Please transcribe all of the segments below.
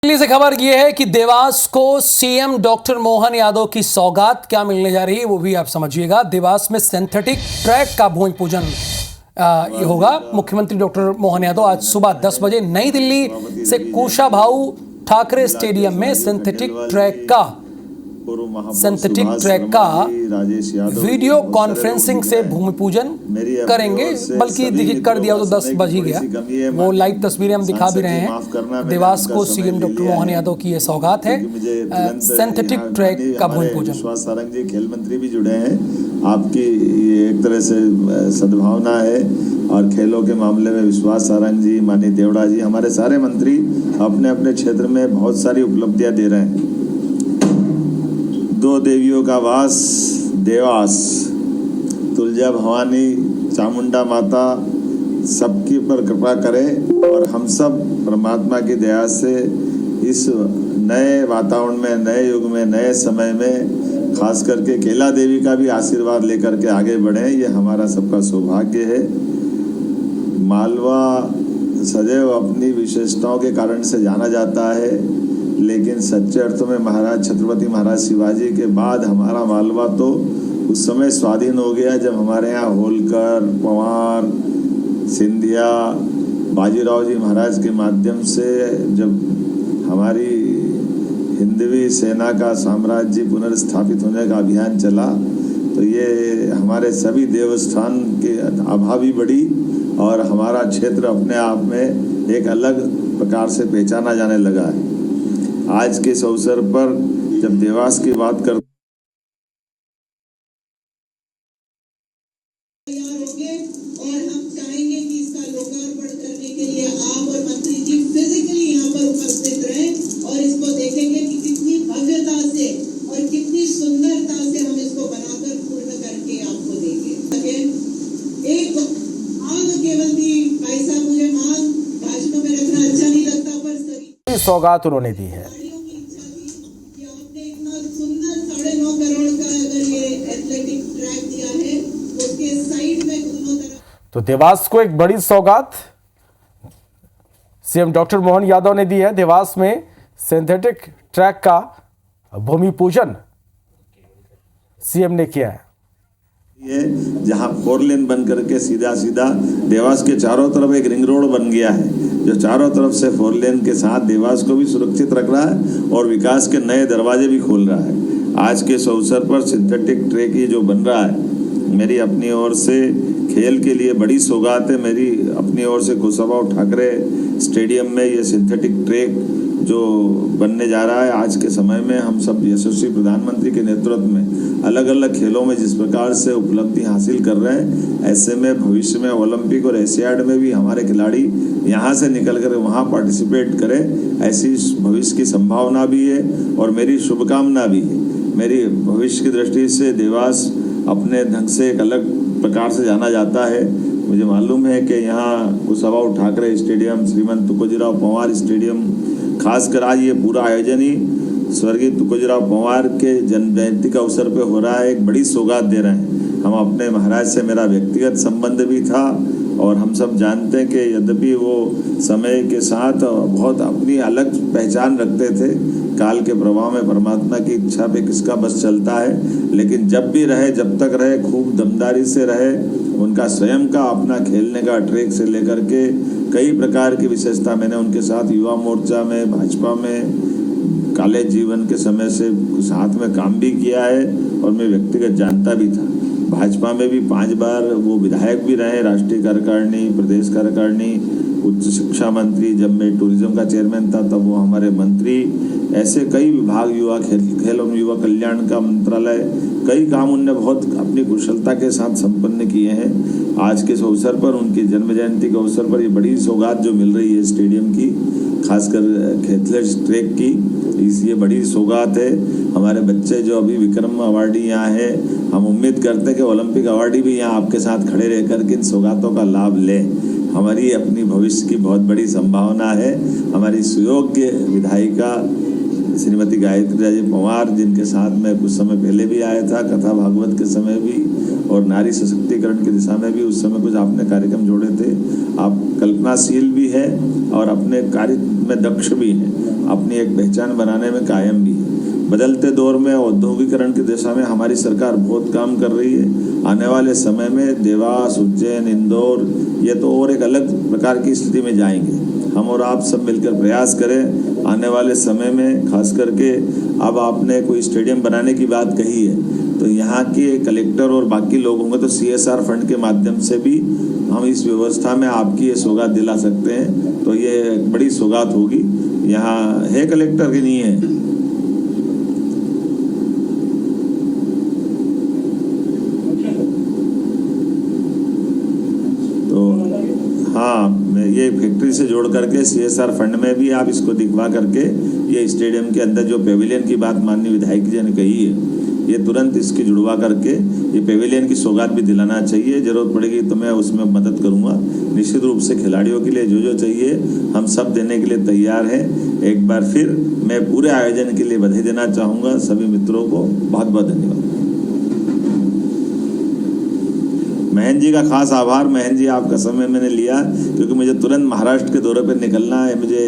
दिल्ली से खबर यह है कि देवास को सीएम डॉक्टर मोहन यादव की सौगात क्या मिलने जा रही है वो भी आप समझिएगा। देवास में सिंथेटिक ट्रैक का भूमि पूजन होगा। मुख्यमंत्री डॉक्टर मोहन यादव आज सुबह 10 बजे नई दिल्ली से कुशाभाऊ ठाकरे स्टेडियम में सिंथेटिक ट्रैक का वीडियो कॉन्फ्रेंसिंग से भूमि पूजन करेंगे। बल्कि देखिए कर दिया तो 10 बज ही गया। वो लाइव तस्वीरें हम दिखा भी रहे हैं। देवास को सीएम डॉक्टर मोहन यादव की ये सौगात है, सिंथेटिक ट्रैक का भूमि पूजन। विश्वास सारंग जी खेल मंत्री भी जुड़े हैं। आपकी ये एक तरह से सद्भावना है और खेलों के मामले में विश्वास सारंग जी, माननीय देवड़ा जी, हमारे सारे मंत्री अपने अपने क्षेत्र में बहुत सारी उपलब्धियां दे रहे हैं। दो देवियों का वास देवास, तुलजा भवानी चामुंडा माता सबकी पर कृपा करे और हम सब परमात्मा की दया से इस नए वातावरण में, नए युग में, नए समय में खास करके केला देवी का भी आशीर्वाद लेकर के आगे बढ़े। ये हमारा सबका सौभाग्य है। मालवा सदैव अपनी विशेषताओं के कारण से जाना जाता है, लेकिन सच्चे अर्थों में महाराज छत्रपति महाराज शिवाजी के बाद हमारा मालवा तो उस समय स्वाधीन हो गया जब हमारे यहाँ होलकर, पवार, सिंधिया, बाजीराव जी महाराज के माध्यम से जब हमारी हिंदवी सेना का साम्राज्य पुनर्स्थापित होने का अभियान चला तो ये हमारे सभी देवस्थान के आभा भी बढ़ी और हमारा क्षेत्र अपने आप में एक अलग प्रकार से पहचाना जाने लगा है। आज के इस अवसर पर जब देवास की बात कर और हम चाहेंगे कि इसका लोकार्पण करने के लिए आप और मंत्री जी फिजिकली यहाँ पर उपस्थित रहें और इसको देखेंगे कि कितनी भव्यता से और कितनी सुंदरता से हम इसको बनाकर पूर्ण करके आपको देंगे। एक आग केवल थी भाई साहब, मुझे मान भाषणों में रखना अच्छा नहीं लगता, पर सभी सौगात उन्होंने दी है। तो देवास को एक बड़ी सौगात सीएम डॉक्टर मोहन यादव ने दी है। देवास में सिंथेटिक ट्रैक का भूमि पूजन सीएम ने किया है। ये जहां 4 लेन बन करके सीधा सीधा देवास के चारों तरफ एक रिंग रोड बन गया है, जो चारों तरफ से 4 लेन के साथ देवास को भी सुरक्षित रख रहा है और विकास के नए दरवाजे भी खोल रहा है। आज के इस अवसर पर सिंथेटिक ट्रैक ही जो बन रहा है, मेरी अपनी ओर से खेल के लिए बड़ी सौगात है। मेरी अपनी ओर से कुशाभाऊ ठाकरे स्टेडियम में ये सिंथेटिक ट्रैक जो बनने जा रहा है, आज के समय में हम सब यशस्वी प्रधानमंत्री के नेतृत्व में अलग अलग खेलों में जिस प्रकार से उपलब्धि हासिल कर रहे हैं, ऐसे में भविष्य में ओलंपिक और एशियाड में भी हमारे खिलाड़ी यहाँ से निकल कर वहाँ पार्टिसिपेट करें, ऐसी भविष्य की संभावना भी है और मेरी शुभकामना भी है। मेरी भविष्य की दृष्टि से देवास अपने ढंग से एक अलग प्रकार से जाना जाता है। मुझे मालूम है कि यहाँ कुशाभाऊ ठाकरे स्टेडियम, श्रीमंत तुकोजीराव पंवार स्टेडियम, खासकर आज ये पूरा आयोजन ही स्वर्गीय तुकोजीराव पंवार के जन्म जयंती का अवसर पे हो रहा है। एक बड़ी सौगात दे रहे हैं। हम अपने महाराज से मेरा व्यक्तिगत संबंध भी था और हम सब जानते हैं कि यद्यपि वो समय के साथ बहुत अपनी अलग पहचान रखते थे, काल के प्रभाव में परमात्मा की इच्छा पे किसका बस चलता है, लेकिन जब भी रहे, जब तक रहे, खूब दमदारी से रहे। उनका स्वयं का अपना खेलने का ट्रैक से लेकर के कई प्रकार की विशेषता मैंने उनके साथ युवा मोर्चा में, भाजपा में, कॉलेज जीवन के समय से साथ में काम भी किया है और मैं व्यक्तिगत जानता भी था। भाजपा में भी 5 बार वो विधायक भी रहे, राष्ट्रीय कार्यकारिणी, प्रदेश कार्यकारिणी, उच्च शिक्षा मंत्री। जब मैं टूरिज्म का चेयरमैन था तब वो हमारे मंत्री। ऐसे कई विभाग, युवा खेल और युवा कल्याण का मंत्रालय, कई काम उनने बहुत अपनी कुशलता के साथ संपन्न किए हैं। आज के इस अवसर पर, उनकी जन्म जयंती के अवसर पर ये बड़ी सौगात जो मिल रही है स्टेडियम की, खासकर एथलेटिक्स ट्रैक की, ये बड़ी सौगात है। हमारे बच्चे जो अभी विक्रम अवार्डी यहाँ है, हम उम्मीद करते हैं कि ओलंपिक अवार्डी भी यहाँ आपके साथ खड़े रह करके इन सौगातों का लाभ लें। हमारी अपनी भविष्य की बहुत बड़ी संभावना है। हमारी सुयोग्य विधायिका श्रीमती गायत्री राजे पंवार, जिनके साथ मैं कुछ समय पहले भी आया था, कथा भागवत के समय भी, और नारी सशक्तिकरण की दिशा में भी उस समय कुछ आपने कार्यक्रम जोड़े थे। आप कल्पनाशील भी है और अपने कार्य में दक्ष भी हैं, अपनी एक पहचान बनाने में कायम भी है। बदलते दौर में औद्योगिकरण की दिशा में हमारी सरकार बहुत काम कर रही है। आने वाले समय में देवास, उज्जैन, इंदौर ये तो और एक अलग प्रकार की स्थिति में जाएंगे। हम और आप सब मिलकर प्रयास करें आने वाले समय में, खास करके अब आपने कोई स्टेडियम बनाने की बात कही है तो यहाँ के कलेक्टर और बाकी लोग होंगे तो CSR फंड के माध्यम से भी हम इस व्यवस्था में आपकी ये सौगात दिला सकते हैं। तो ये बड़ी सौगात होगी। यहाँ है कलेक्टर की नहीं है? हाँ, मैं ये फैक्ट्री से जोड़ करके CSR फंड में भी आप इसको दिखवा करके ये स्टेडियम के अंदर जो पेविलियन की बात माननीय विधायक जी ने कही है, ये तुरंत इसकी जुड़वा करके ये पेविलियन की सौगात भी दिलाना चाहिए। जरूरत पड़ेगी तो मैं उसमें मदद करूंगा। निश्चित रूप से खिलाड़ियों के लिए जो चाहिए हम सब देने के लिए तैयार हैं। एक बार फिर मैं पूरे आयोजन के लिए बधाई देना चाहूँगा सभी मित्रों को। बहुत बहुत धन्यवाद। महन जी का खास आभार। महन जी, आपका समय मैंने लिया क्योंकि मुझे तुरंत महाराष्ट्र के दौरे पर निकलना है। मुझे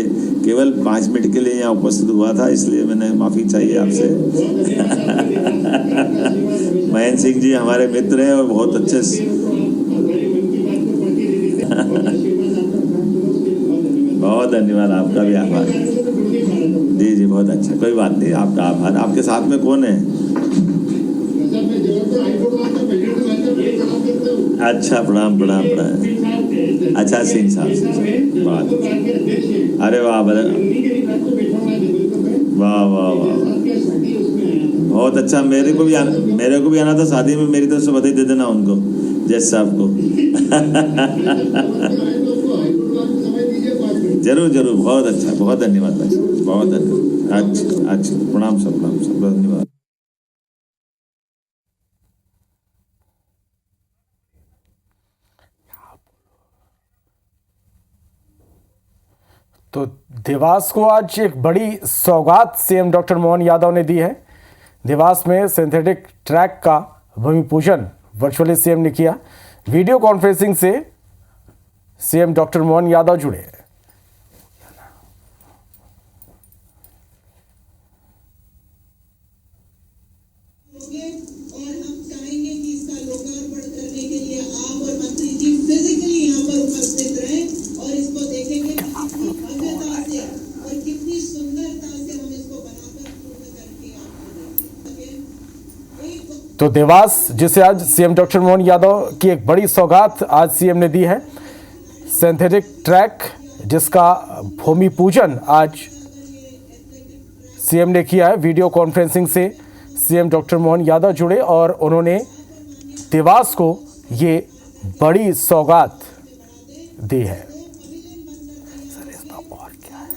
केवल 5 मिनट के लिए यहाँ उपस्थित हुआ था, इसलिए मैंने माफ़ी चाहिए आपसे। महन सिंह जी हमारे मित्र हैं और बहुत अच्छे बहुत धन्यवाद, आपका भी आभार। जी जी, बहुत अच्छा, कोई बात नहीं, आपका आभार। आपके साथ में कौन है? अच्छा, प्रणाम प्रणाम प्रणाम। अच्छा, सिंह साहब, बात, अरे वाह वाह वाह वाह, बहुत अच्छा। मेरे को भी आना था शादी में। मेरी तरफ से बधाई दे देना उनको, जज साहब को। जरूर जरूर, बहुत अच्छा, बहुत धन्यवाद भाई, बहुत धन्यवाद। अच्छा अच्छा, प्रणाम सब, प्रणाम सब, धन्यवाद। तो देवास को आज एक बड़ी सौगात CM डॉक्टर मोहन यादव ने दी है। देवास में सिंथेटिक ट्रैक का भूमि पूजन वर्चुअली CM ने किया। वीडियो कॉन्फ्रेंसिंग से CM डॉक्टर मोहन यादव जुड़े। और हम चाहेंगे कि इसका लोकार्पण करने के लिए आप और मंत्री जी फिजिकली यहाँ पर उपस्थित रहें और इसको देखेंगे कि कितनी भव्यता से और कितनी सुंदरता से हम इसको बनाकर पूर्ण करके आपको देंगे। तो देवास, जिसे आज CM डॉक्टर मोहन यादव की एक बड़ी सौगात आज CM ने दी है, सिंथेटिक ट्रैक जिसका भूमि पूजन आज CM ने किया है। वीडियो कॉन्फ्रेंसिंग से CM डॉक्टर मोहन यादव जुड़े और उन्होंने देवास को ये बड़ी सौगात दी है। सर, इसमें और क्या है?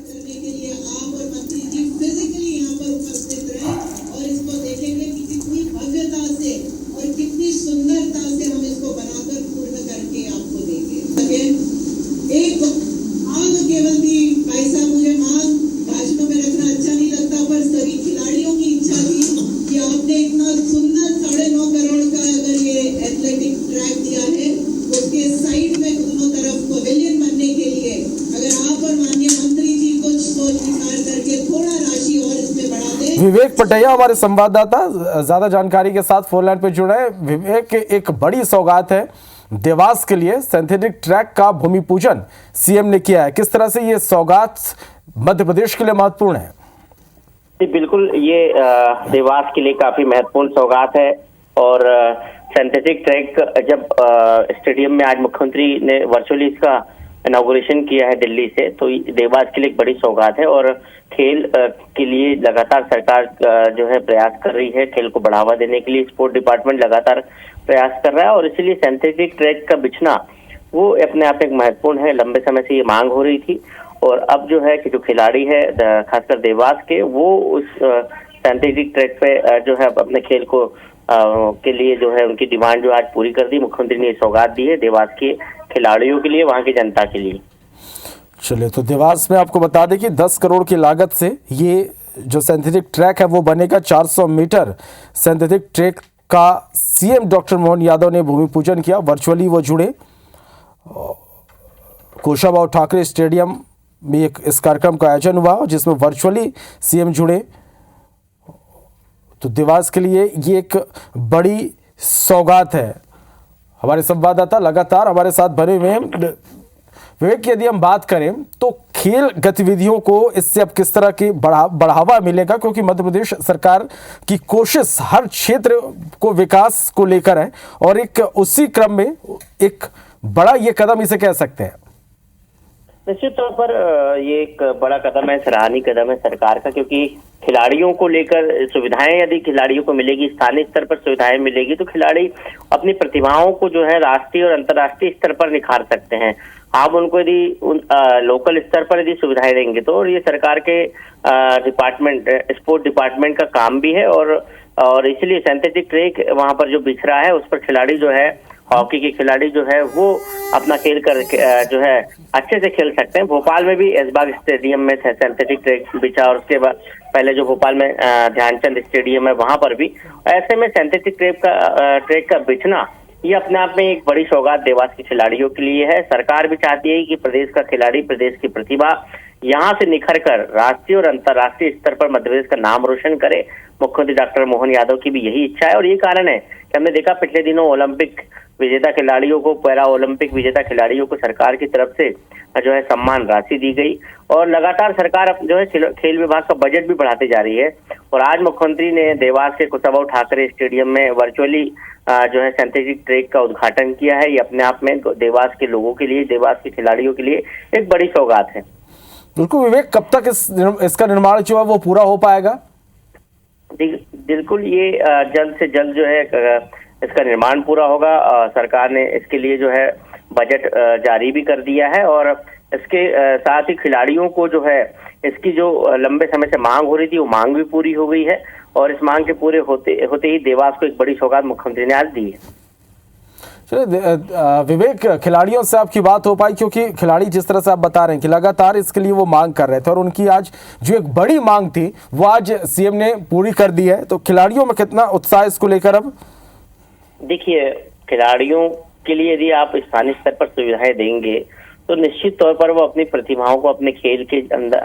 करने के लिए आप और मंत्री जी फिजिकली यहाँ पर उपस्थित रहें और इसको देखेंगे कि कितनी भव्यता से और कितनी सुंदरता से हम इसको बनाकर पूर्ण करके आपको देंगे। एक आग केवल भी भाई साहब, मुझे मांग भाषणों में रखना अच्छा नहीं लगता, पर सभी खिलाड़ियों की इच्छा थी कि आपने इतना सुंदर 9.5 करोड़ का अगर ये एथलेटिक ट्रैक दिया है, उसके साइड में दोनों तरफ पवेलियन बनने के लिए अगर आप और माननीय मंत्री जी कुछ सोच विचार करके थोड़ा राशि और इसमें बढ़ा दें। विवेक पटैया हमारे संवाददाता ज्यादा जानकारी के साथ फोन लाइन पे जुड़े हैं। विवेक, एक बड़ी सौगात है देवास के लिए, सिंथेटिक ट्रैक का भूमि पूजन CM ने किया है। किस तरह से ये सौगात मध्य प्रदेश के लिए महत्वपूर्ण है? जी बिल्कुल, ये देवास के लिए काफी महत्वपूर्ण सौगात है। और सिंथेटिक ट्रैक जब स्टेडियम में आज मुख्यमंत्री ने वर्चुअली इसका इनॉग्रेशन किया है दिल्ली से, तो देवास के लिए एक बड़ी सौगात है। और खेल के लिए लगातार सरकार जो है प्रयास कर रही है। खेल को बढ़ावा देने के लिए स्पोर्ट डिपार्टमेंट लगातार प्रयास कर रहा है और इसीलिए सिंथेटिक ट्रैक का बिछना वो अपने आप एक महत्वपूर्ण है। लंबे समय से ये मांग हो रही थी और अब जो है कि जो खिलाड़ी है खासकर देवास के, वो उस सिंथेटिक ट्रैक पे जो है अपने खेल को के लिए जो है उनकी डिमांड जो आज पूरी कर दी। मुख्यमंत्री ने सौगात दी है देवास के खिलाड़ियों के लिए, वहां की जनता के लिए। चलिए, तो देवास में आपको बता दें कि 10 करोड़ की लागत से ये जो सिंथेटिक ट्रैक है वो बनेगा। 400 मीटर सिंथेटिक ट्रैक का सीएम डॉक्टर मोहन यादव ने भूमि पूजन किया। वर्चुअली वो जुड़े। कुशाभाऊ ठाकरे स्टेडियम में एक इस कार्यक्रम का आयोजन हुआ जिसमें वर्चुअली सीएम जुड़े। तो देवास के लिए ये एक बड़ी सौगात है। हमारे संवाददाता लगातार हमारे साथ बने हुए हैं। विवेक, यदि हम बात करें तो खेल गतिविधियों को इससे अब किस तरह की बढ़ावा मिलेगा, क्योंकि मध्य प्रदेश सरकार की कोशिश हर क्षेत्र को विकास को लेकर है और एक उसी क्रम में एक बड़ा ये कदम इसे कह सकते हैं। निश्चित तौर पर ये एक बड़ा कदम है, सराहनीय कदम है सरकार का, क्योंकि खिलाड़ियों को लेकर सुविधाएं यदि खिलाड़ियों को मिलेगी, स्थानीय स्तर पर सुविधाएं मिलेगी, तो खिलाड़ी अपनी प्रतिभाओं को जो है राष्ट्रीय और अंतर्राष्ट्रीय स्तर पर निखार सकते हैं। आप उनको यदि लोकल स्तर पर यदि सुविधाएं देंगे तो, और ये सरकार के डिपार्टमेंट, स्पोर्ट डिपार्टमेंट का काम भी है, और इसलिए सिंथेटिक ट्रैक वहां पर जो बिछ रहा है उस पर खिलाड़ी जो है, हॉकी के खिलाड़ी जो है वो अपना खेल कर जो है अच्छे से खेल सकते हैं। भोपाल में भी ऐशबाग स्टेडियम में सिंथेटिक ट्रैक बिछा, और उसके बाद पहले जो भोपाल में ध्यानचंद स्टेडियम है वहां पर भी। ऐसे में सिंथेटिक ट्रैक का बिछना ये अपने आप में एक बड़ी सौगात देवास के खिलाड़ियों के लिए है। सरकार भी चाहती है कि प्रदेश का खिलाड़ी, प्रदेश की प्रतिभा यहाँ से निखर कर राष्ट्रीय और अंतर्राष्ट्रीय स्तर पर मध्य प्रदेश का नाम रोशन करे। मुख्यमंत्री डॉक्टर मोहन यादव की भी यही इच्छा है, और ये कारण है कि हमने देखा पिछले दिनों ओलंपिक विजेता खिलाड़ियों को, पैरा ओलंपिक विजेता खिलाड़ियों को सरकार की तरफ से जो है सम्मान राशि दी गई, और लगातार सरकार जो है खेल विभाग का बजट भी बढ़ाती जा रही है। और आज मुख्यमंत्री ने देवास के कुशाभाऊ ठाकरे स्टेडियम में वर्चुअली जो है सिंथेटिक ट्रैक का उद्घाटन किया है। ये अपने आप में देवास के लोगों के लिए, देवास के खिलाड़ियों के लिए एक बड़ी सौगात है। बिल्कुल विवेक, कब तक इसका निर्माण जो है वो पूरा हो पाएगा? बिल्कुल, ये जल्द से जल्द जो है इसका निर्माण पूरा होगा। सरकार ने इसके लिए जो है बजट जारी भी कर दिया है, और इसके साथ ही खिलाड़ियों को जो है इसकी जो लंबे समय से मांग हो रही थी वो मांग भी पूरी हो गई है, और इस मांग के पूरे होते ही देवास को एक बड़ी सौगात मुख्यमंत्री ने आज दी है। चलिए विवेक, खिलाड़ियों से आपकी बात हो पाई, क्योंकि खिलाड़ी जिस तरह से आप बता रहे हैं कि लगातार इसके लिए वो मांग कर रहे थे और उनकी आज जो एक बड़ी मांग थी वो आज सीएम ने पूरी कर दी है, तो खिलाड़ियों में कितना उत्साह इसको लेकर? अब देखिए, खिलाड़ियों के लिए यदि आप स्थानीय स्तर पर सुविधाएं देंगे तो निश्चित तौर पर वो अपनी प्रतिभाओं को अपने खेल के अंदर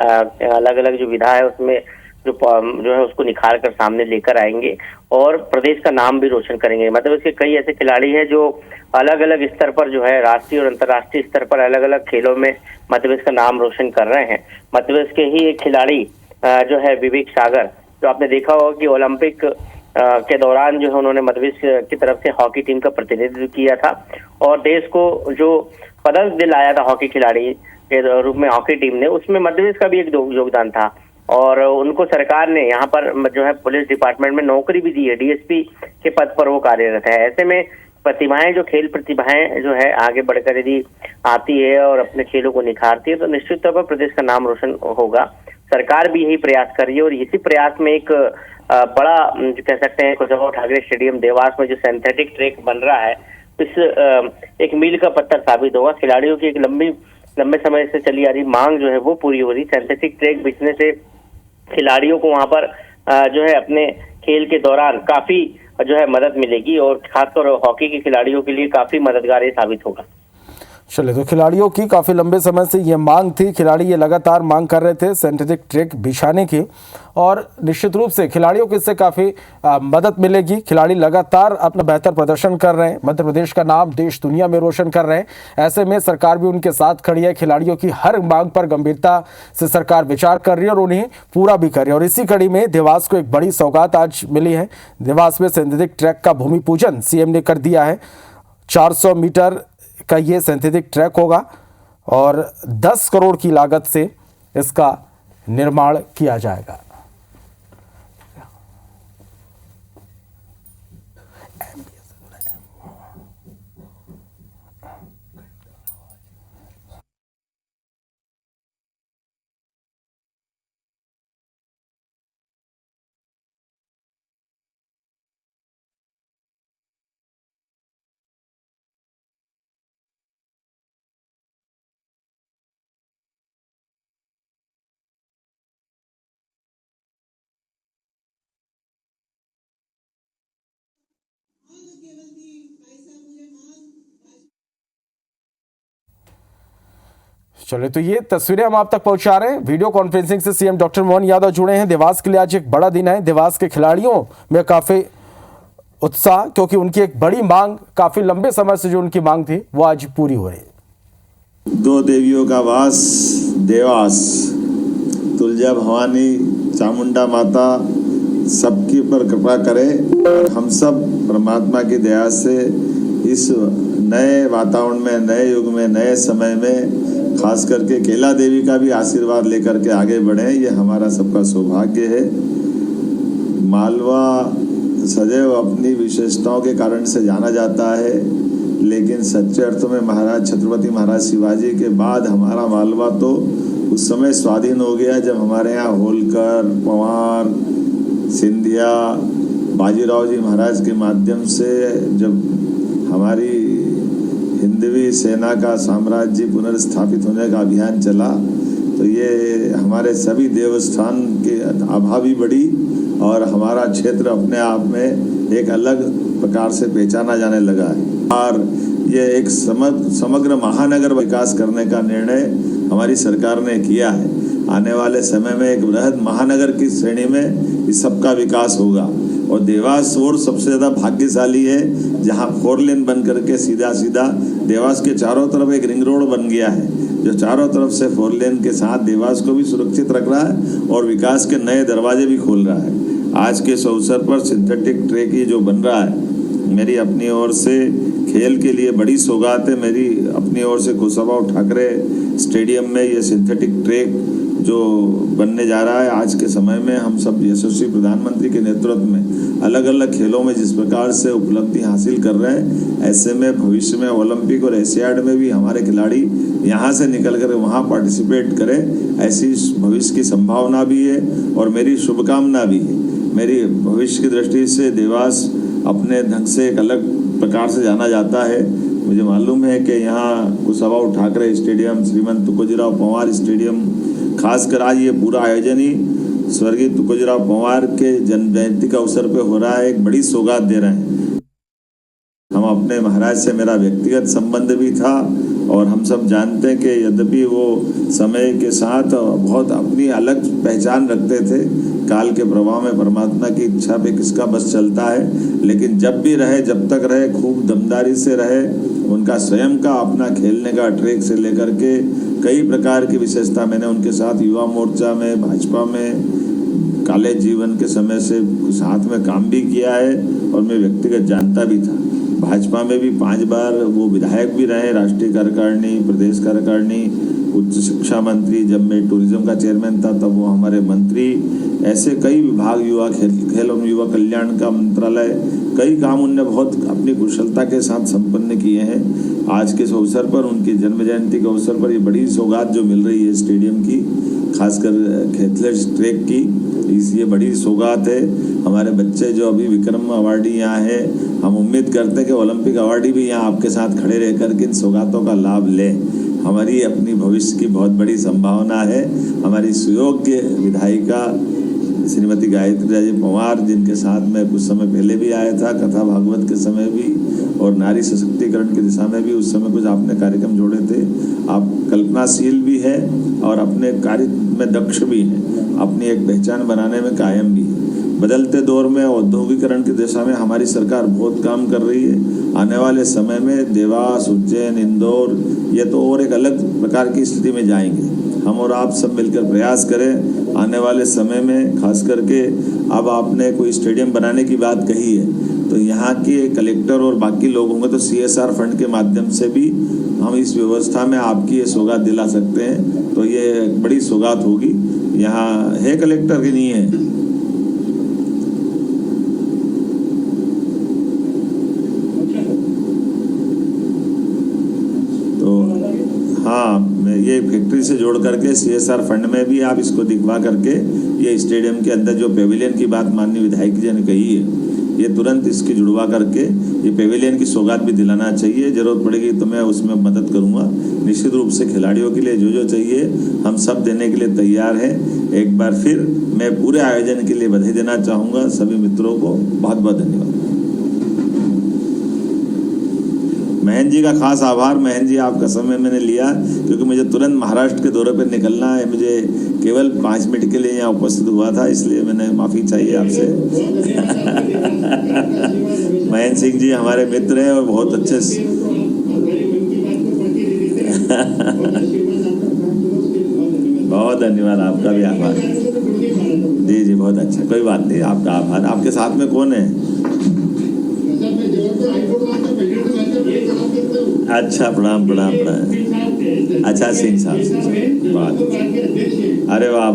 अलग अलग जो विधा है उसमें जो है उसको निखार कर सामने लेकर आएंगे, और प्रदेश का नाम भी रोशन करेंगे। मतलब इसके कई ऐसे खिलाड़ी हैं जो अलग अलग स्तर पर जो है राष्ट्रीय और अंतर्राष्ट्रीय स्तर पर अलग अलग खेलों में मध्य प्रदेश का नाम रोशन कर रहे हैं। मध्य प्रदेश के ही एक खिलाड़ी जो है विवेक सागर, जो आपने देखा होगा कि ओलंपिक के दौरान जो है उन्होंने मध्य प्रदेश की तरफ से हॉकी टीम का प्रतिनिधित्व किया था, और देश को जो पदक दिलाया था हॉकी खिलाड़ी के रूप में हॉकी टीम ने, उसमें मध्य प्रदेश का भी एक योगदान था, और उनको सरकार ने यहाँ पर जो है पुलिस डिपार्टमेंट में नौकरी भी दी है, डीएसपी के पद पर वो कार्यरत है। ऐसे में प्रतिभाएं, जो खेल प्रतिभाएं जो है आगे बढ़कर यदि आती है और अपने खेलों को निखारती है तो निश्चित तौर पर प्रदेश का नाम रोशन होगा। सरकार भी यही प्रयास कर रही है, और इसी प्रयास में एक बड़ा जो कह सकते हैं कुशाभाऊ ठाकरे स्टेडियम देवास में जो सिंथेटिक ट्रैक बन रहा है, इस एक मील का पत्थर साबित होगा। खिलाड़ियों की एक लंबे समय से चली आ रही मांग जो है वो पूरी हो रही। सिंथेटिक ट्रैक बिछने से खिलाड़ियों को वहां पर जो है अपने खेल के दौरान काफी जो है मदद मिलेगी, और खासकर हॉकी के खिलाड़ियों के लिए काफी मददगार ये साबित होगा। चलिए, तो खिलाड़ियों की काफ़ी लंबे समय से ये मांग थी, खिलाड़ी ये लगातार मांग कर रहे थे सिंथेटिक ट्रैक बिछाने की, और निश्चित रूप से खिलाड़ियों को इससे काफ़ी मदद मिलेगी। खिलाड़ी लगातार अपना बेहतर प्रदर्शन कर रहे हैं, मध्य प्रदेश का नाम देश दुनिया में रोशन कर रहे हैं। ऐसे में सरकार भी उनके साथ खड़ी है। खिलाड़ियों की हर मांग पर गंभीरता से सरकार विचार कर रही है और उन्हें पूरा भी कर रही है, और इसी कड़ी में देवास को एक बड़ी सौगात आज मिली है। देवास में सिंथेटिक ट्रैक का भूमि पूजन सीएम ने कर दिया है। 400 मीटर का ये सिंथेटिक ट्रैक होगा, और 10 करोड़ की लागत से इसका निर्माण किया जाएगा। केवल थी भाई साहब मुझे मांग चलिए, तो ये तस्वीरें हम आप तक पहुंचा रहे हैं। वीडियो कॉन्फ्रेंसिंग से सीएम डॉक्टर मोहन यादव जुड़े हैं। देवास के लिए आज एक बड़ा दिन है। देवास के खिलाड़ियों में काफी उत्साह, क्योंकि उनकी एक बड़ी मांग, काफी लंबे समय से जो उनकी मांग थी, वो आज पूरी हो रही है। दो देवियों का वास देवास, तुलजा भवानी चामुंडा माता सबकी पर कृपा करे और हम सब परमात्मा की दया से इस नए वातावरण में, नए युग में, नए समय में खास करके केला देवी का भी आशीर्वाद लेकर के आगे बढ़े, ये हमारा सबका सौभाग्य है। मालवा सदैव अपनी विशेषताओं के कारण से जाना जाता है, लेकिन सच्चे अर्थों में महाराज छत्रपति महाराज शिवाजी के बाद हमारा मालवा तो उस समय स्वाधीन हो गया जब हमारे यहाँ होलकर, पवार, सिंधिया, बाजीराव जी महाराज के माध्यम से जब हमारी हिंदवी सेना का साम्राज्य पुनर्स्थापित होने का अभियान चला, तो ये हमारे सभी देवस्थान की आभा भी बढ़ी और हमारा क्षेत्र अपने आप में एक अलग प्रकार से पहचाना जाने लगा है। और ये एक समग्र महानगर विकास करने का निर्णय हमारी सरकार ने किया है। आने वाले समय में एक बृहद महानगर की श्रेणी में इस सबका विकास होगा और देवास और सबसे ज़्यादा भाग्यशाली है जहां 4 लेन बन करके सीधा सीधा देवास के चारों तरफ एक रिंग रोड बन गया है, जो चारों तरफ से 4 लेन के साथ देवास को भी सुरक्षित रख रहा है और विकास के नए दरवाजे भी खोल रहा है। आज के इस अवसर पर सिंथेटिक ट्रैक ही जो बन रहा है, मेरी अपनी ओर से खेल के लिए बड़ी सौगात है। मेरी अपनी ओर से कुशाभाऊ ठाकरे स्टेडियम में ये सिंथेटिक ट्रैक जो बनने जा रहा है, आज के समय में हम सब यशस्वी प्रधानमंत्री के नेतृत्व में अलग अलग खेलों में जिस प्रकार से उपलब्धि हासिल कर रहे हैं, ऐसे में भविष्य में ओलंपिक और एशियाड में भी हमारे खिलाड़ी यहाँ से निकल कर वहाँ पार्टिसिपेट करें, ऐसी भविष्य की संभावना भी है और मेरी शुभकामना भी है। मेरी भविष्य की दृष्टि से देवास अपने ढंग से एक अलग प्रकार से जाना जाता है। मुझे मालूम है कि यहाँ कुशाभाऊ ठाकरे स्टेडियम, श्रीमंत तुकोजीराव पंवार स्टेडियम, खासकर आज ये पूरा आयोजन ही स्वर्गीय तुकोजीराव पंवार के जन्म जयंती का अवसर पे हो रहा है, एक बड़ी सौगात दे रहे हैं। हम अपने महाराज से मेरा व्यक्तिगत संबंध भी था और हम सब जानते हैं कि यद्यपि वो समय के साथ बहुत अपनी अलग पहचान रखते थे, काल के प्रभाव में परमात्मा की इच्छा पे किसका बस चलता है, लेकिन जब भी रहे, जब तक रहे, खूब दमदारी से रहे। उनका स्वयं का अपना खेलने का ट्रैक से लेकर के कई प्रकार की विशेषता मैंने उनके साथ युवा मोर्चा में, भाजपा में, कॉलेज जीवन के समय से साथ में काम भी किया है और मैं व्यक्तिगत जानता भी था। भाजपा में भी 5 बार वो विधायक भी रहे, राष्ट्रीय कार्यकारिणी, प्रदेश कार्यकारिणी, उच्च शिक्षा मंत्री। जब मैं टूरिज्म का चेयरमैन था तब वो हमारे मंत्री। ऐसे कई विभाग, युवा खेल और युवा कल्याण का मंत्रालय, कई काम उनने बहुत अपनी कुशलता के साथ संपन्न किए हैं। आज के इस अवसर पर, उनकी जन्म जयंती के अवसर पर ये बड़ी सौगात जो मिल रही है स्टेडियम की, खासकर एथलेटिक्स ट्रैक की, ये बड़ी सौगात है। हमारे बच्चे जो अभी विक्रम अवार्डी यहाँ है, हम उम्मीद करते हैं कि ओलंपिक अवार्डी भी यहाँ आपके साथ खड़े रहकर के इन सौगातों का लाभ लें। हमारी अपनी भविष्य की बहुत बड़ी संभावना है। हमारी सुयोग्य विधायिका श्रीमती गायत्री जी पंवार, जिनके साथ में कुछ समय पहले भी आया था, कथा भागवत के समय भी और नारी सशक्तिकरण की दिशा में भी उस समय कुछ आपने कार्यक्रम जोड़े थे। आप कल्पनाशील भी है और अपने कार्य में दक्ष भी हैं, अपनी एक पहचान बनाने में कायम भी है। बदलते दौर में औद्योगिकरण की दिशा में हमारी सरकार बहुत काम कर रही है। आने वाले समय में देवास, उज्जैन, इंदौर, ये तो और एक अलग प्रकार की स्थिति में जाएंगे। हम और आप सब मिलकर प्रयास करें आने वाले समय में, खास करके अब आपने कोई स्टेडियम बनाने की बात कही है, तो यहाँ के कलेक्टर और बाकी लोग होंगे तो CSR फंड के माध्यम से भी हम इस व्यवस्था में आपकी ये सौगात दिला सकते हैं। तो ये बड़ी सौगात होगी। यहाँ है कलेक्टर की नहीं है? हाँ, ये फैक्ट्री से जोड़ करके CSR फंड में भी आप इसको दिखवा करके ये स्टेडियम के अंदर जो पेविलियन की बात माननीय विधायक जी ने कही है, ये तुरंत इसकी जुड़वा करके ये पेविलियन की सौगात भी दिलाना चाहिए। जरूरत पड़ेगी तो मैं उसमें मदद करूंगा। निश्चित रूप से खिलाड़ियों के लिए जो चाहिए हम सब देने के लिए तैयार हैं। एक बार फिर मैं पूरे आयोजन के लिए बधाई देना चाहूँगा सभी मित्रों को। बहुत बहुत धन्यवाद। महन जी का खास आभार। महन जी, आपका समय मैंने लिया क्योंकि मुझे तुरंत महाराष्ट्र के दौरे पर निकलना है। मुझे केवल 5 मिनट के लिए यहाँ उपस्थित हुआ था, इसलिए मैंने माफ़ी चाहिए आपसे। महन सिंह जी हमारे मित्र हैं और बहुत अच्छे बहुत धन्यवाद, आपका भी आभार। जी जी, बहुत अच्छा, कोई बात नहीं, आपका आभार। आपके साथ में कौन है? अच्छा, प्रणाम प्रणाम प्रणाम। अच्छा, सिंह साहब, बात, अरे वाह,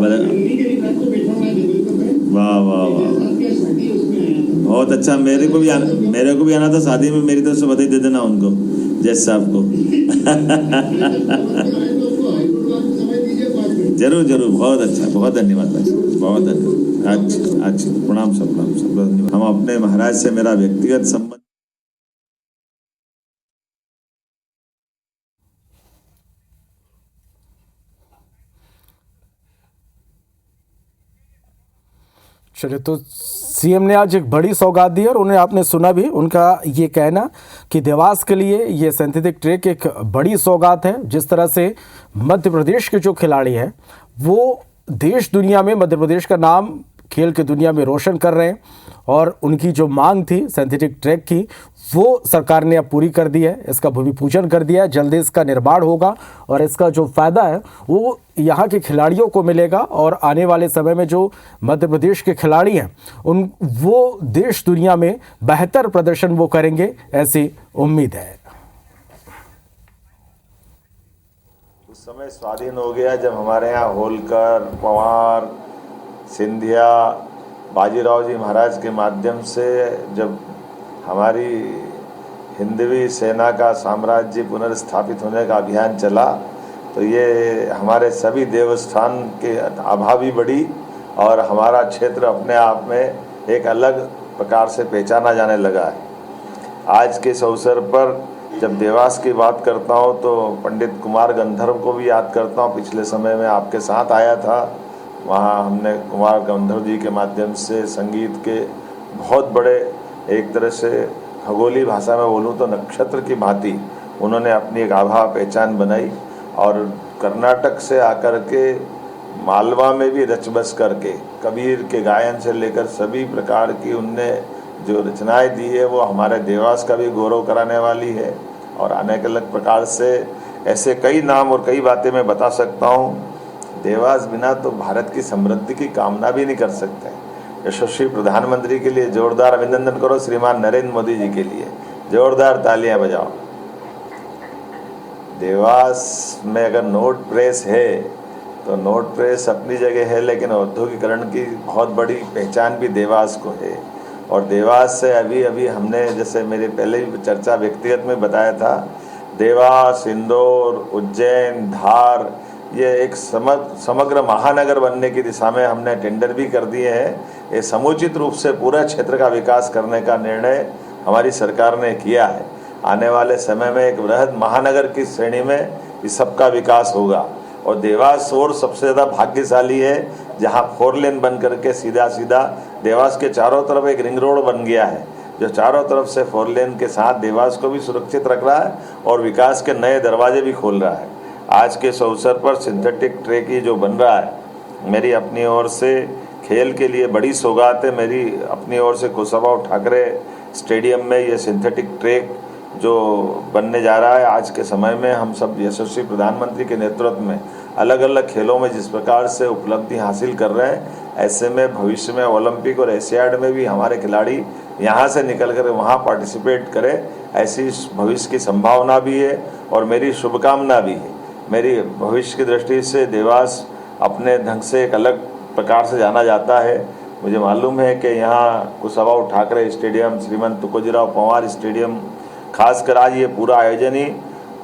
वाह वाह वाह, बहुत अच्छा। मेरे को भी आना था शादी में, मेरी तरफ से बधाई दे देना उनको, जज साहब को। जरूर जरूर, बहुत अच्छा, बहुत धन्यवाद भाई, बहुत धन्यवाद। अच्छा अच्छा, प्रणाम सब, प्रणाम सब, धन्यवाद। हम अपने महाराज से मेरा व्यक्तिगत संबंध चलिए, तो सीएम ने आज एक बड़ी सौगात दी और उन्हें आपने सुना भी उनका ये कहना कि देवास के लिए ये सिंथेटिक ट्रैक एक बड़ी सौगात है। जिस तरह से मध्य प्रदेश के जो खिलाड़ी हैं वो देश दुनिया में मध्य प्रदेश का नाम खेल की दुनिया में रोशन कर रहे हैं और उनकी जो मांग थी सिंथेटिक ट्रैक की वो सरकार ने अब पूरी कर दी है। इसका भूमि पूजन कर दिया है, जल्दी इसका निर्माण होगा और इसका जो फ़ायदा है वो यहाँ के खिलाड़ियों को मिलेगा और आने वाले समय में जो मध्य प्रदेश के खिलाड़ी हैं वो देश दुनिया में बेहतर प्रदर्शन वो करेंगे, ऐसी उम्मीद है। उस समय स्वाधीन हो गया जब हमारे यहाँ होलकर, पवार, सिंधिया, बाजीराव जी महाराज के माध्यम से जब हमारी हिंदवी सेना का साम्राज्य पुनर्स्थापित होने का अभियान चला, तो ये हमारे सभी देवस्थान के आभा भी बढ़ी और हमारा क्षेत्र अपने आप में एक अलग प्रकार से पहचाना जाने लगा है। आज के इस अवसर पर जब देवास की बात करता हूँ तो पंडित कुमार गंधर्व को भी याद करता हूँ। पिछले समय में आपके साथ आया था, वहाँ हमने कुमार गंधर्व जी के माध्यम से संगीत के बहुत बड़े, एक तरह से खगोली भाषा में बोलूँ तो नक्षत्र की भांति उन्होंने अपनी एक आभा पहचान बनाई और कर्नाटक से आकर के मालवा में भी रच बस करके कबीर के गायन से लेकर सभी प्रकार की उनने जो रचनाएं दी है वो हमारे देवास का भी गौरव कराने वाली है। और अनेक अलग प्रकार से ऐसे कई नाम और कई बातें मैं बता सकता हूँ। देवास बिना तो भारत की समृद्धि की कामना भी नहीं कर सकते। यशस्वी प्रधानमंत्री के लिए जोरदार अभिनंदन करो, श्रीमान नरेंद्र मोदी जी के लिए जोरदार तालियां बजाओ। देवास में अगर नोट प्रेस है तो नोट प्रेस अपनी जगह है, लेकिन औद्योगिकरण की बहुत बड़ी पहचान भी देवास को है। और देवास से अभी अभी हमने, जैसे मेरे पहले भी चर्चा व्यक्तिगत में बताया था, देवास, इंदौर, उज्जैन, धार, ये एक समग्र महानगर बनने की दिशा में हमने टेंडर भी कर दिए हैं। ये समुचित रूप से पूरा क्षेत्र का विकास करने का निर्णय हमारी सरकार ने किया है। आने वाले समय में एक बृहद महानगर की श्रेणी में इस सबका विकास होगा। और देवास और सबसे ज़्यादा भाग्यशाली है जहां 4 लेन बन करके सीधा सीधा देवास के चारों तरफ एक रिंग रोड बन गया है, जो चारों तरफ से 4 लेन के साथ देवास को भी सुरक्षित रख रहा है और विकास के नए दरवाजे भी खोल रहा है। आज के इस अवसर पर सिंथेटिक ट्रैक ही जो बन रहा है, मेरी अपनी ओर से खेल के लिए बड़ी सौगात है। मेरी अपनी ओर से कुशाभाऊ ठाकरे स्टेडियम में ये सिंथेटिक ट्रैक जो बनने जा रहा है, आज के समय में हम सब यशस्वी प्रधानमंत्री के नेतृत्व में अलग अलग खेलों में जिस प्रकार से उपलब्धि हासिल कर रहे हैं, ऐसे में भविष्य में ओलंपिक और एशियाड में भी हमारे खिलाड़ी यहाँ से निकल कर वहाँ पार्टिसिपेट करें, ऐसी भविष्य की संभावना भी है और मेरी शुभकामना भी है। मेरी भविष्य की दृष्टि से देवास अपने ढंग से एक अलग प्रकार से जाना जाता है। मुझे मालूम है कि यहाँ कुशाभाऊ ठाकरे स्टेडियम, श्रीमंत तुकोजीराव पंवार स्टेडियम, खासकर आज ये पूरा आयोजन ही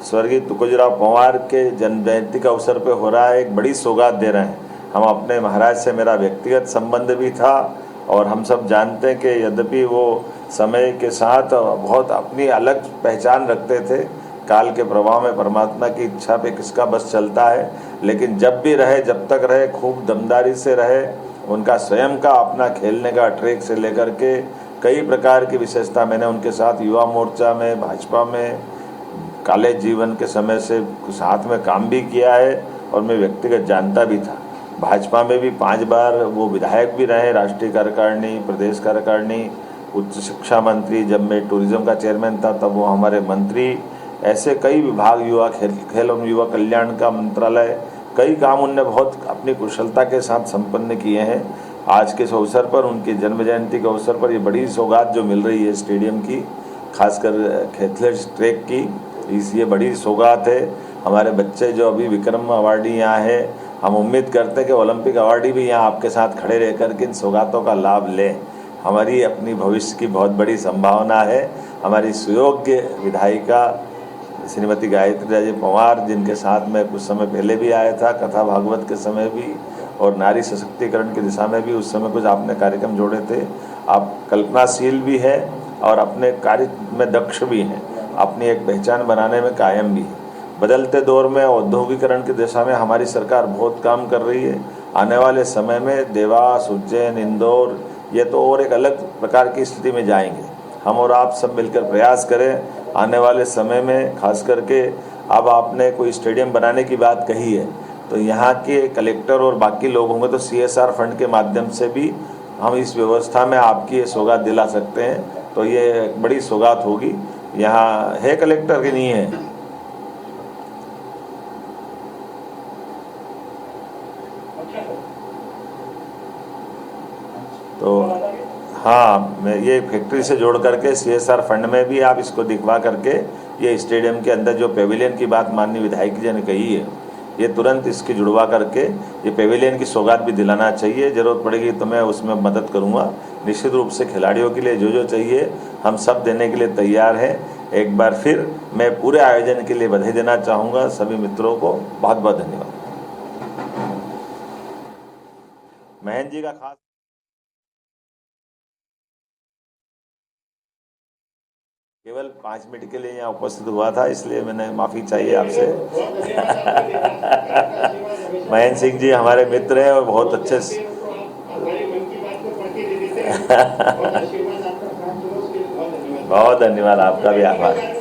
स्वर्गीय तुकोजीराव पंवार के जन्म जयंती का अवसर पे हो रहा है, एक बड़ी सौगात दे रहे हैं। हम अपने महाराज से मेरा व्यक्तिगत संबंध भी था और हम सब जानते हैं कि यद्यपि वो समय के साथ बहुत अपनी अलग पहचान रखते थे, काल के प्रभाव में परमात्मा की इच्छा पे किसका बस चलता है, लेकिन जब भी रहे, जब तक रहे, खूब दमदारी से रहे। उनका स्वयं का अपना खेलने का ट्रैक से लेकर के कई प्रकार की विशेषता मैंने उनके साथ युवा मोर्चा में, भाजपा में, कॉलेज जीवन के समय से साथ में काम भी किया है और मैं व्यक्तिगत जानता भी था। भाजपा में भी 5 बार वो विधायक भी रहे, राष्ट्रीय कार्यकारिणी, प्रदेश कार्यकारिणी, उच्च शिक्षा मंत्री। जब मैं टूरिज्म का चेयरमैन था तब वो हमारे मंत्री। ऐसे कई विभाग, युवा खेल एवं युवा कल्याण का मंत्रालय, कई काम उनने बहुत अपनी कुशलता के साथ संपन्न किए हैं। आज के इस अवसर पर, उनकी जन्म जयंती के अवसर पर, ये बड़ी सौगात जो मिल रही है स्टेडियम की, खासकर एथलेटिक्स ट्रैक की, ये बड़ी सौगात है। हमारे बच्चे जो अभी विक्रम अवार्डी यहाँ है, हम उम्मीद करते हैं कि ओलंपिक अवार्डी भी यहाँ आपके साथ खड़े रह कर के इन सौगातों का लाभ लें। हमारी अपनी भविष्य की बहुत बड़ी संभावना है। हमारी सुयोग्य विधायिका श्रीमती गायत्री राजे पवार, जिनके साथ मैं कुछ समय पहले भी आया था, कथा भागवत के समय भी, और नारी सशक्तिकरण की दिशा में भी उस समय कुछ आपने कार्यक्रम जोड़े थे। आप कल्पनाशील भी है और अपने कार्य में दक्ष भी हैं, अपनी एक पहचान बनाने में कायम भी है। बदलते दौर में औद्योगिकरण की दिशा में हमारी सरकार बहुत काम कर रही है। आने वाले समय में देवास, उज्जैन, इंदौर, ये तो और एक अलग प्रकार की स्थिति में जाएंगे। हम और आप सब मिलकर प्रयास करें आने वाले समय में, खास करके अब आपने कोई स्टेडियम बनाने की बात कही है, तो यहाँ के कलेक्टर और बाकी लोग होंगे तो CSR फंड के माध्यम से भी हम इस व्यवस्था में आपकी ये सौगात दिला सकते हैं। तो ये एक बड़ी सौगात होगी। यहाँ है कलेक्टर की नहीं है? तो हाँ, मैं ये फैक्ट्री से जोड़ करके CSR फंड में भी आप इसको दिखवा करके, ये स्टेडियम के अंदर जो पेविलियन की बात माननीय विधायक जी ने कही है, ये तुरंत इसकी जुड़वा करके ये पेविलियन की सौगात भी दिलाना चाहिए। ज़रूरत पड़ेगी तो मैं उसमें मदद करूँगा। निश्चित रूप से खिलाड़ियों के लिए जो जो चाहिए हम सब देने के लिए तैयार हैं। एक बार फिर मैं पूरे आयोजन के लिए बधाई देना चाहूँगा सभी मित्रों को। बहुत बहुत धन्यवाद। महेंद्र जी का खास केवल 5 मिनट के लिए यहाँ उपस्थित हुआ था, इसलिए मैंने माफ़ी चाहिए आपसे। महेंद्र सिंह जी हमारे मित्र हैं और बहुत अच्छे बहुत धन्यवाद, आपका भी आभार।